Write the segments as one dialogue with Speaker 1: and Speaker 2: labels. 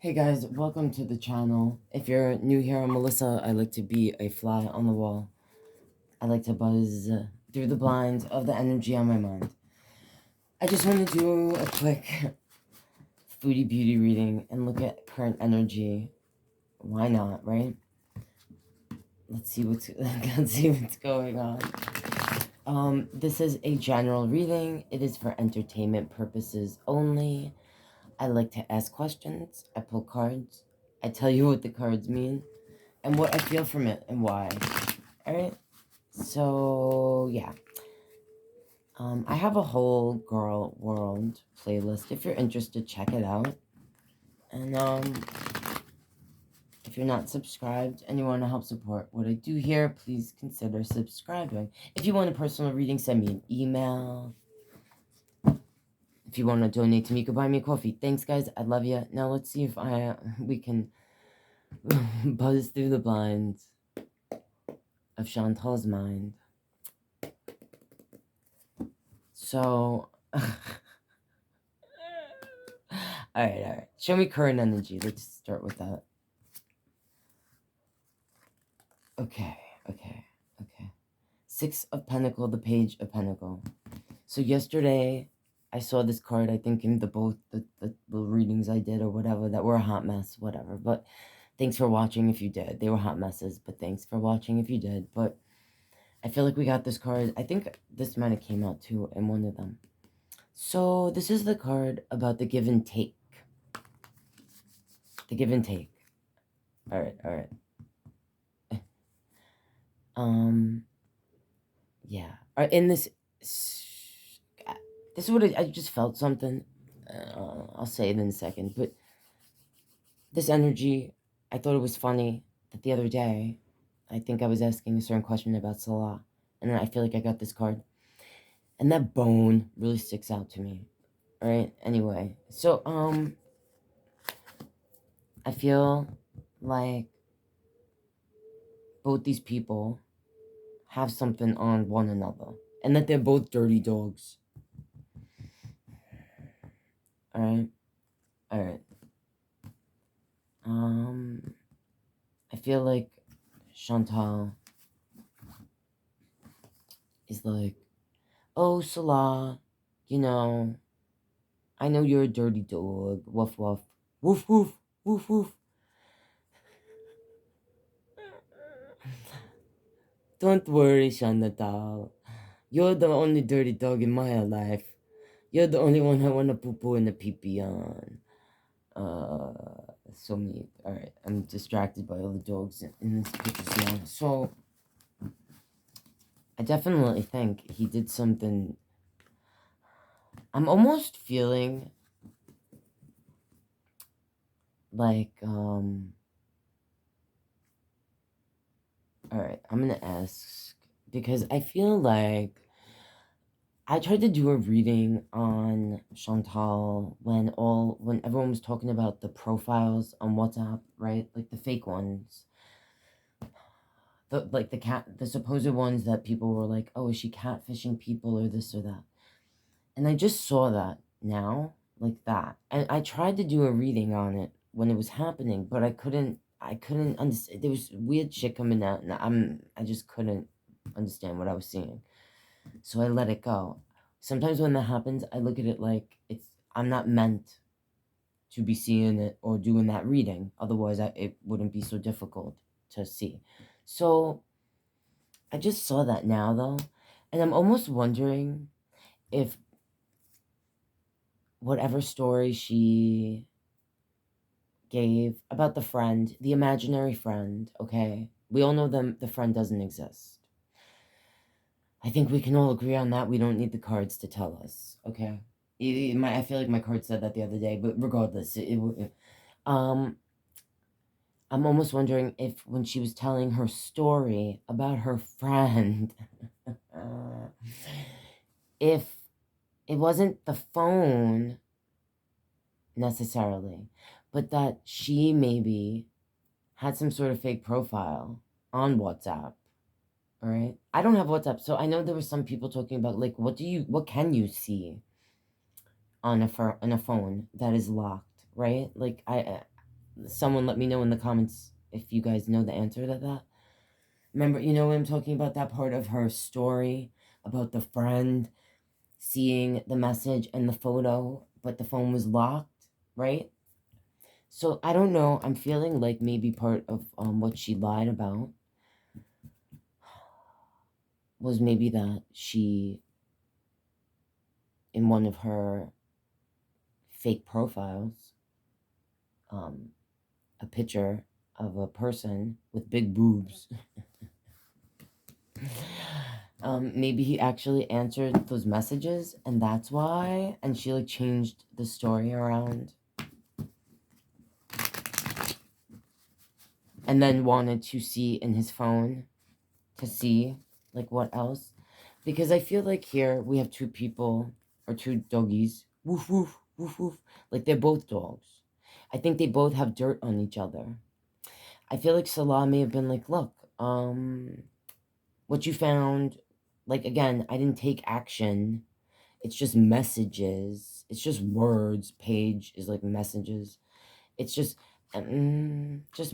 Speaker 1: Hey guys, welcome to the channel. If you're new here, I'm Melissa. I like to be a fly on the wall. I like to buzz through the blinds of the energy on my mind. I just want to do a quick foodie beauty reading and look at current energy. Why not, right? Let's see what's going on. This is a general reading. It is for entertainment purposes only. I like to ask questions. I pull cards. I tell you what the cards mean and what I feel from it and why. Alright? So, yeah. I have a whole girl world playlist. If you're interested, check it out. And, if you're not subscribed and you want to help support what I do here, please consider subscribing. If you want a personal reading, send me an email. If you want to donate to me, you can buy me a coffee. Thanks, guys. I love you. Now, let's see if we can buzz through the blinds of Chantal's mind. So, alright. Show me current energy. Let's start with that. Okay. Six of Pentacles, the Page of Pentacles. So yesterday, I saw this card, I think in both the readings I did or whatever, that were a hot mess, whatever. But thanks for watching if you did. They were hot messes, but thanks for watching if you did. But I feel like we got this card. I think this might have came out too in one of them. So this is the card about the give and take. The give and take. Alright. Yeah. In this is what I just felt something. I'll say it in a second. But this energy, I thought it was funny that the other day, I think I was asking a certain question about Salah. And then I feel like I got this card. And that bone really sticks out to me. Alright, anyway. So, I feel like both these people have something on one another. And that they're both dirty dogs. Alright. I feel like Chantal is like, oh, Salah, you know, I know you're a dirty dog. Woof, woof. Woof, woof. Woof, woof. Don't worry, Chantal. You're the only dirty dog in my life. You're the only one I want to poo-poo in the pee-pee on. So many. Alright, I'm distracted by all the dogs in this picture now. So, I definitely think he did something. I'm almost feeling like, alright, I'm gonna ask, because I feel like I tried to do a reading on Chantal when everyone was talking about the profiles on WhatsApp, right? Like the fake ones. The supposed ones that people were like, oh, is she catfishing people or this or that? And I just saw that now, like that. And I tried to do a reading on it when it was happening, but I couldn't understand. There was weird shit coming out, and I just couldn't understand what I was seeing. So I let it go. Sometimes when that happens, I look at it like I'm not meant to be seeing it or doing that reading. Otherwise, it wouldn't be so difficult to see. So I just saw that now, though, and I'm almost wondering if whatever story she gave about the friend, the imaginary friend, okay? We all know the friend doesn't exist. I think we can all agree on that. We don't need the cards to tell us, okay? I feel like my card said that the other day, but regardless, I'm almost wondering if when she was telling her story about her friend, if it wasn't the phone necessarily, but that she maybe had some sort of fake profile on WhatsApp. All right. I don't have WhatsApp, so I know there were some people talking about like what can you see on a phone that is locked, right? Like someone let me know in the comments if you guys know the answer to that. Remember, you know when I'm talking about that part of her story about the friend seeing the message and the photo, but the phone was locked, right? So I don't know. I'm feeling like maybe part of what she lied about was maybe that she, in one of her fake profiles, a picture of a person with big boobs. Maybe he actually answered those messages, and that's why. And she like changed the story around, and then wanted to see in his phone to see like what else. Because I feel like here we have two people or two doggies. Woof woof woof woof. Like they're both dogs. I think they both have dirt on each other. I feel like Salah may have been like, look, what you found, like again, I didn't take action. It's just messages. It's just words. Page is like messages. It's just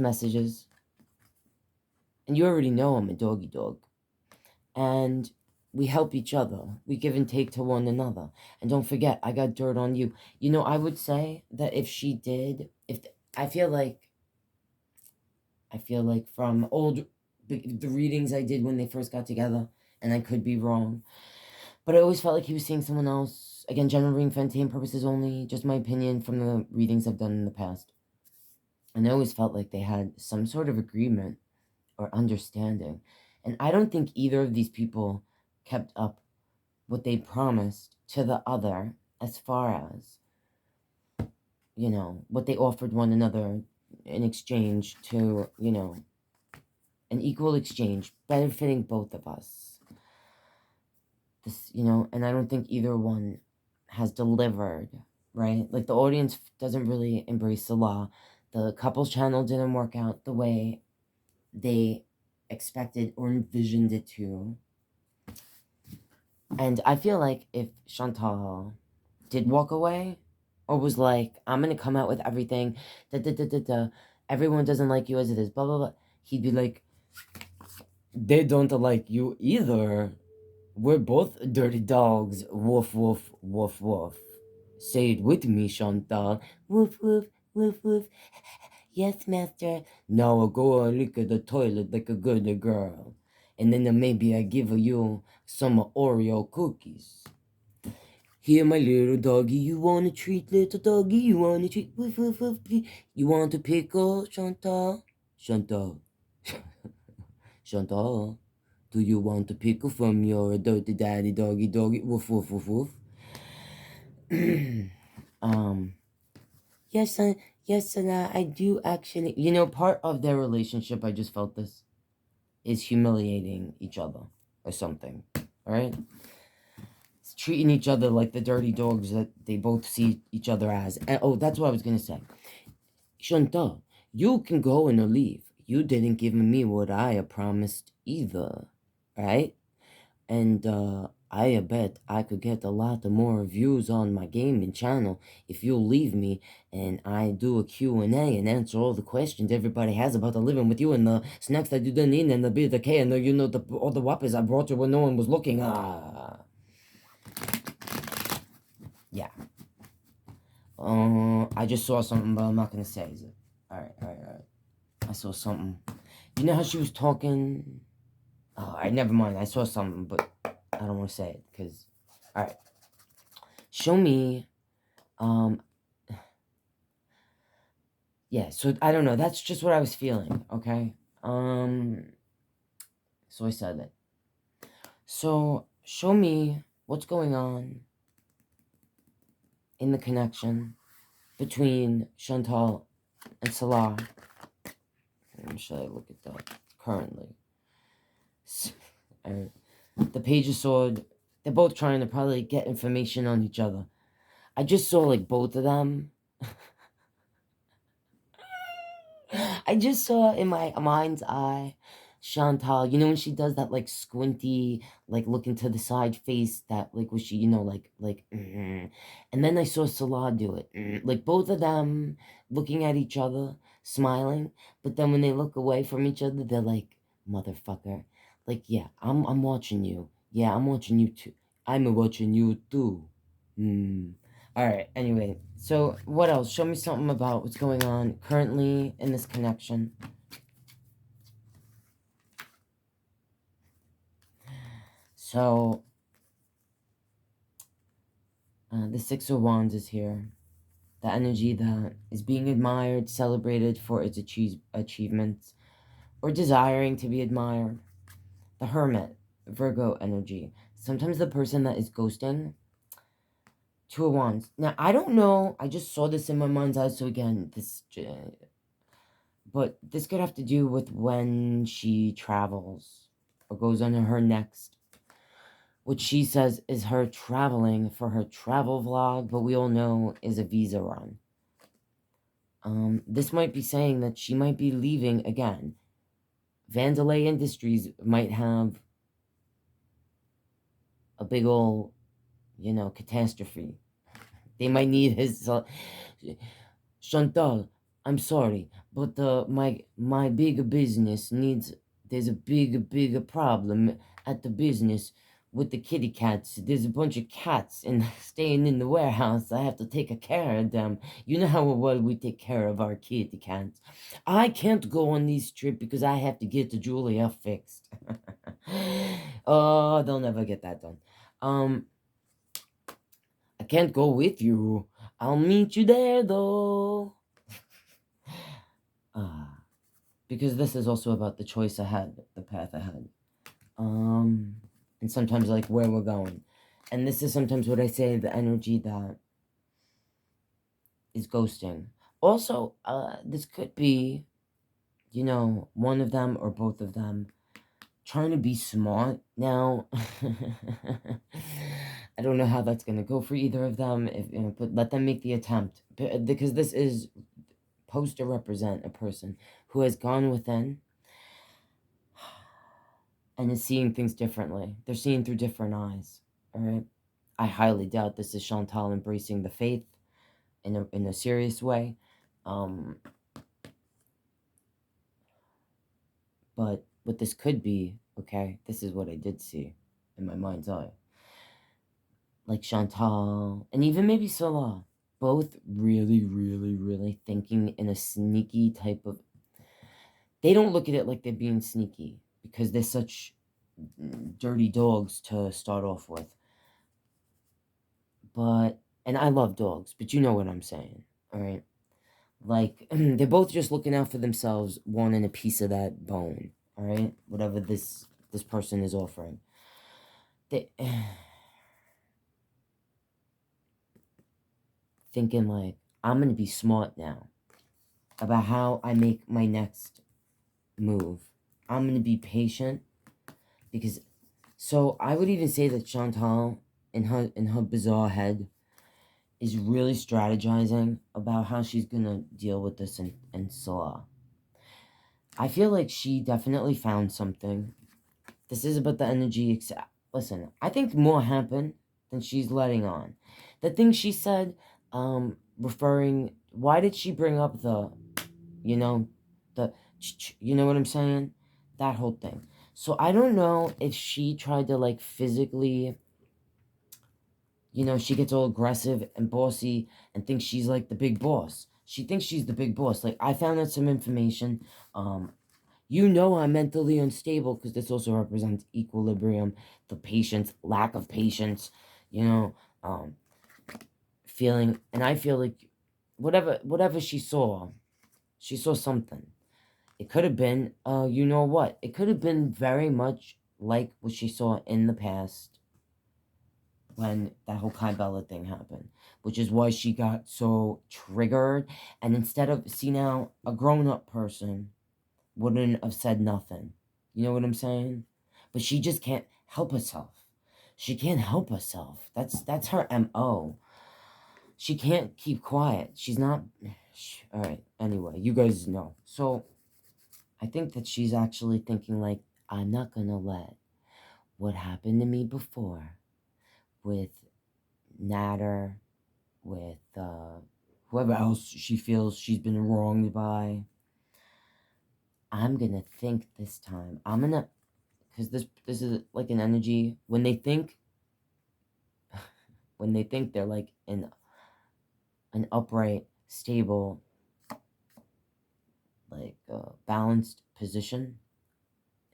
Speaker 1: messages. And you already know I'm a doggy dog. And we help each other. We give and take to one another. And don't forget, I got dirt on you. You know, I would say that if she did, I feel like from the readings I did when they first got together, and I could be wrong, but I always felt like he was seeing someone else. Again, general reading for entertainment purposes only, just my opinion from the readings I've done in the past. And I always felt like they had some sort of agreement or understanding. And I don't think either of these people kept up what they promised to the other as far as, you know, what they offered one another in exchange to, you know, an equal exchange, benefiting both of us. This, you know, and I don't think either one has delivered, right? Like the audience doesn't really embrace the law. The couples channel didn't work out the way they expected or envisioned it to. And I feel like if Chantal did walk away, or was like, I'm gonna come out with everything, everyone doesn't like you as it is, blah blah blah, he'd be like, they don't like you either. We're both dirty dogs. Woof woof woof woof. Say it with me, Chantal. Woof woof woof woof. Yes, master. Now I'll go and lick at the toilet like a good girl. And then maybe I give you some Oreo cookies. Here, my little doggy, you want a treat, little doggy? You want a treat? Woof, woof, woof. You want a pickle, Chantal? Chantal. Chantal, do you want a pickle from your dirty daddy doggy doggy? Woof, woof, woof, woof. Yes, I do actually. You know, part of their relationship, I just felt this, is humiliating each other or something. All right? It's treating each other like the dirty dogs that they both see each other as. And, oh, that's what I was going to say. Chantal, you can go and leave. You didn't give me what I promised either. Right? And I bet I could get a lot more views on my gaming channel if you'll leave me and I do a Q&A and answer all the questions everybody has about the living with you and the snacks that you didn't eat and the beer, the K, and the, you know, all the whoppers I brought you when no one was looking. Yeah. I just saw something, but I'm not gonna say it. Alright. I saw something. You know how she was talking? Oh, alright, never mind. I saw something, but I don't want to say it, because... Alright. Show me... Yeah, so, I don't know. That's just what I was feeling, okay? So I said it. So, show me what's going on in the connection between Chantal and Salah. Should I look at that currently? The Page of Swords, they're both trying to probably get information on each other. I just saw, like, both of them. I just saw in my mind's eye Chantal, you know when she does that like squinty, like looking to the side face, that like was she, and then I saw Salah do it, like both of them looking at each other, smiling, but then when they look away from each other, they're like, motherfucker, like, yeah, I'm watching you, yeah, I'm watching you too, I'm watching you too. All right, anyway, so what else? Show me something about what's going on currently in this connection. So, the Six of Wands is here. The energy that is being admired, celebrated for its achievements, or desiring to be admired. The Hermit, Virgo energy. Sometimes the person that is ghosting. Two of Wands. Now, I don't know. I just saw this in my mind's eye. So again, but this could have to do with when she travels or goes on her next, which she says is her traveling for her travel vlog, but we all know is a visa run. This might be saying that she might be leaving again. Vandalay Industries might have a big ol', catastrophe. They might need his... Chantal, I'm sorry, but my big business needs... There's a big problem at the business with the kitty cats. There's a bunch of cats staying in the warehouse. I have to take care of them. You know how well we take care of our kitty cats. I can't go on this trip because I have to get Julia fixed. Oh, they'll never get that done. I can't go with you. I'll meet you there, though. Because this is also about the choice ahead, the path ahead. And sometimes, like, where we're going. And this is sometimes what I say, the energy that is ghosting. Also, this could be, one of them or both of them trying to be smart. Now, I don't know how that's going to go for either of them, but let them make the attempt. Because this is supposed to represent a person who has gone within and is seeing things differently. They're seeing through different eyes, all right? I highly doubt this is Chantal embracing the faith in a serious way. But what this could be, okay, this is what I did see in my mind's eye. Like Chantal, and even maybe Salah, both really thinking in a sneaky type of... They don't look at it like they're being sneaky, because they're such dirty dogs to start off with. But, and I love dogs, but you know what I'm saying, all right? Like, they're both just looking out for themselves, wanting a piece of that bone, all right? Whatever this person is offering. They... thinking like, I'm going to be smart now about how I make my next move. I'm going to be patient because... So I would even say that Chantal, in her bizarre head, is really strategizing about how she's going to deal with this in Salah. I feel like she definitely found something. This is about the energy. Listen, I think more happened than she's letting on. The thing she said, referring... Why did she bring up the... you know what I'm saying? That whole thing. So I don't know if she tried to, like, physically... she gets all aggressive and bossy and thinks she's, like, the big boss. She thinks she's the big boss. Like, I found out some information. I'm mentally unstable, because this also represents equilibrium, the patience, lack of patience, feeling... And I feel like whatever she saw something. It could have been, it could have been very much like what she saw in the past when that whole Kai Bella thing happened, which is why she got so triggered. And instead of, see now, a grown-up person wouldn't have said nothing. You know what I'm saying? But she just can't help herself. She can't help herself. That's her MO. She can't keep quiet. She's not... All right, anyway, you guys know. So... I think that she's actually thinking like, I'm not gonna let what happened to me before with Natter, with whoever else she feels she's been wronged by. I'm gonna think this time. I'm gonna, because this is like an energy when they think they're like in an upright, stable, like balanced position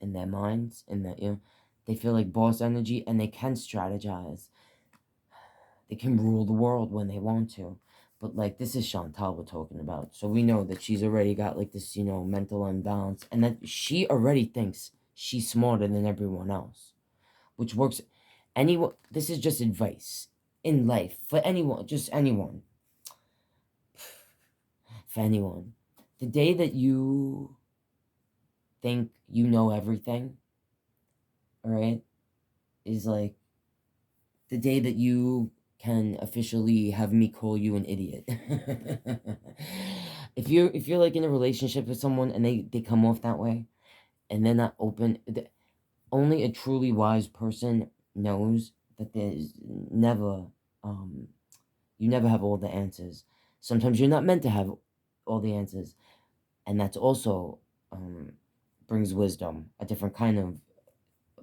Speaker 1: in their minds, in the they feel like boss energy and they can strategize. They can rule the world when they want to. But like this is Chantal we're talking about. So we know that she's already got like this, mental imbalance, and that she already thinks she's smarter than everyone else. Which works anyone. This is just advice in life for anyone, just anyone. For anyone. The day that you think you know everything, all right, is like the day that you can officially have me call you an idiot. if you're like in a relationship with someone and they come off that way and they're not open, only a truly wise person knows that there's never you never have all the answers. Sometimes you're not meant to have all the answers, and that's also brings wisdom, a different kind of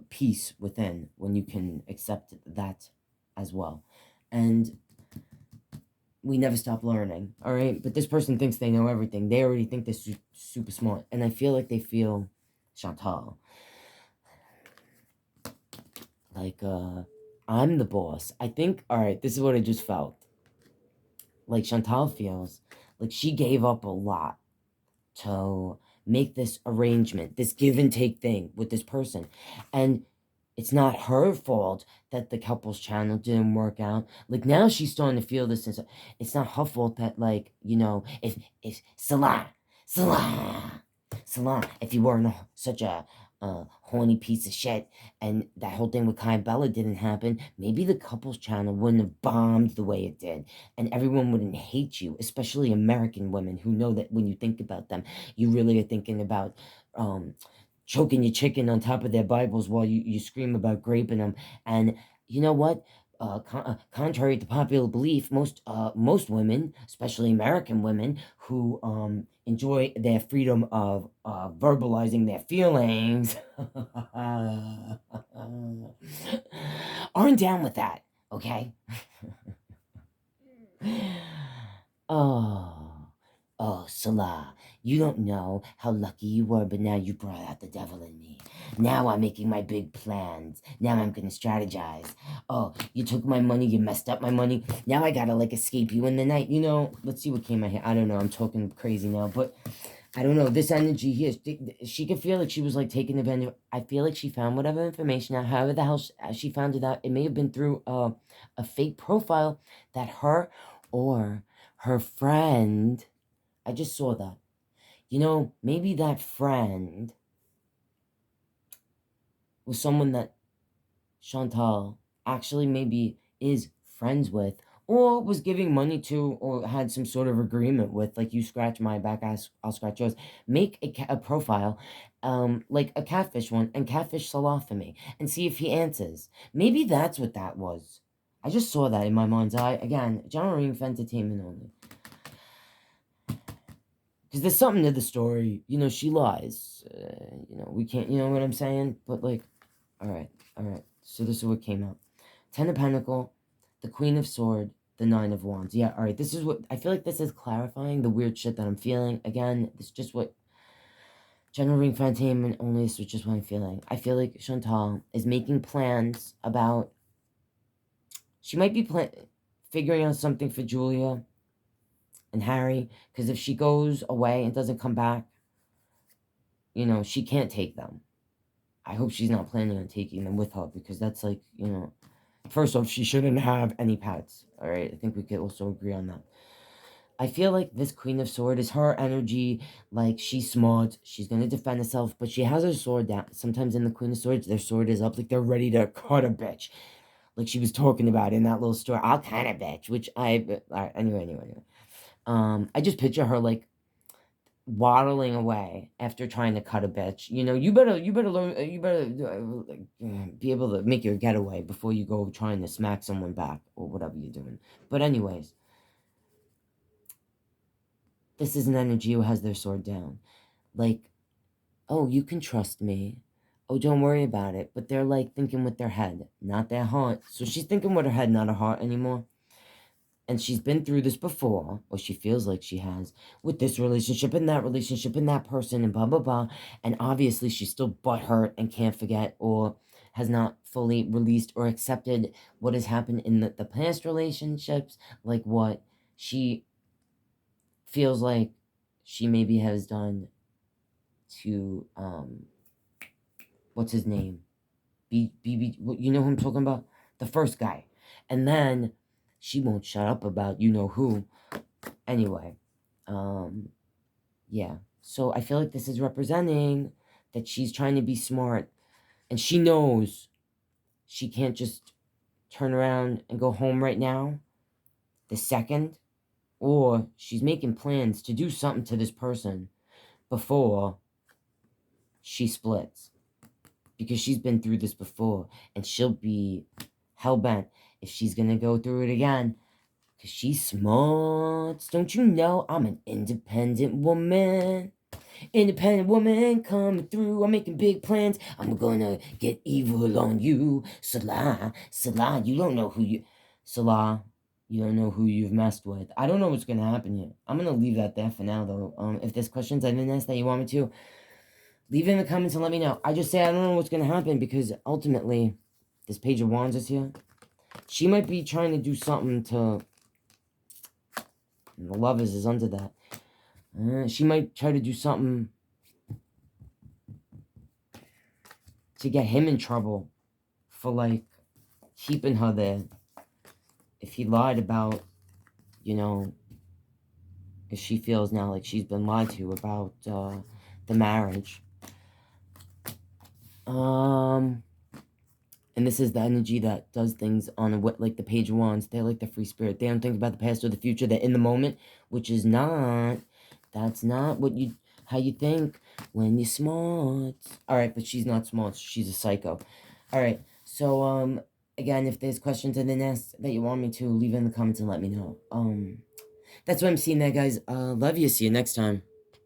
Speaker 1: peace within when you can accept that as well. And we never stop learning, all right? But this person thinks they know everything. They already think they're super smart, and I feel like they feel Chantal like I'm the boss. I think, all right, this is what I just felt. Like Chantal feels like she gave up a lot to make this arrangement, this give and take thing with this person. And it's not her fault that the couple's channel didn't work out. Like now she's starting to feel this. It's not her fault that, like, if Salah, if you weren't such a horny piece of shit and that whole thing with Kai and Bella didn't happen, maybe the couple's channel wouldn't have bombed the way it did and everyone wouldn't hate you, especially American women who know that when you think about them, you really are thinking about choking your chicken on top of their Bibles while you scream about graping them. And you know what? Contrary to popular belief, most women, especially American women, who enjoy their freedom of verbalizing their feelings, aren't down with that. Okay. Oh. Oh, Salah, you don't know how lucky you were, but now you brought out the devil in me. Now I'm making my big plans. Now I'm gonna strategize. Oh, you took my money, you messed up my money. Now I gotta, like, escape you in the night. Let's see what came out here. I don't know, I'm talking crazy now, but I don't know. This energy here, she could feel like she was, like, taking advantage of. I feel like she found whatever information out, however the hell she found it out. It may have been through a fake profile that her or her friend. I just saw that. Maybe that friend was someone that Chantal actually maybe is friends with, or was giving money to, or had some sort of agreement with, like, you scratch my back, I'll scratch yours. Make a profile, like a catfish one, and catfish Salah for me, and see if he answers. Maybe that's what that was. I just saw that in my mind's eye. Again, general reading for entertainment only. Because there's something to the story. She lies. We can't, you know what I'm saying? But, like, all right. So this is what came out. 10 of Pentacle, the Queen of Sword, the 9 of Wands. Yeah, all right. This is what, I feel like this is clarifying the weird shit that I'm feeling. Again, this is just what, general reading for entertainment only, this is just what I'm feeling. I feel like Chantal is making plans about, she might be figuring out something for Julia and Harry, because if she goes away and doesn't come back, she can't take them. I hope she's not planning on taking them with her, because that's like, first off, she shouldn't have any pets. All right, I think we could also agree on that. I feel like this Queen of Sword is her energy, like, she's smart, she's gonna defend herself, but she has her sword down. Sometimes in the Queen of Swords, their sword is up, like they're ready to cut a bitch. Like she was talking about in that little story, I'll cut a bitch, which anyway. I just picture her like, waddling away after trying to cut a bitch. You know, you better learn, you better be able to make your getaway before you go trying to smack someone back or whatever you're doing. But anyways, this is an energy who has their sword down. Like, oh, you can trust me. Oh, don't worry about it. But they're like thinking with their head, not their heart. So she's thinking with her head, not her heart anymore. And she's been through this before, or she feels like she has, with this relationship and that person and blah, blah, blah. And obviously she's still butthurt and can't forget or has not fully released or accepted what has happened in the past relationships, like what she feels like she maybe has done to, what's his name? You know who I'm talking about? The first guy. And then she won't shut up about you know who. Anyway, yeah. So I feel like this is representing that she's trying to be smart. And she knows she can't just turn around and go home right now, the second. Or she's making plans to do something to this person before she splits. Because she's been through this before. And she'll be hell-bent if she's going to go through it again. Because she's smart. Don't you know I'm an independent woman? Independent woman coming through. I'm making big plans. I'm gonna get evil on you. Salah, you don't know who you... Salah, you don't know who you've messed with. I don't know what's gonna happen here. I'm gonna leave that there for now, though. If there's questions I didn't ask that you want me to, leave it in the comments and let me know. I just say I don't know what's gonna happen because ultimately, this Page of Wands is here. She might be trying to do something to... The Lovers is under that. She might try to do something to get him in trouble for, like, keeping her there. If he lied about, you know, if she feels now like she's been lied to about the marriage. And this is the energy that does things on a, like the Page of Wands. They're like the free spirit. They don't think about the past or the future. They're in the moment, which is not... That's not what you... How you think when you're smart. Alright, but she's not smart. She's a psycho. Alright, so, again, if there's questions I didn't ask that you want me to, leave it in the comments and let me know. That's what I'm seeing there, guys. Love you. See you next time.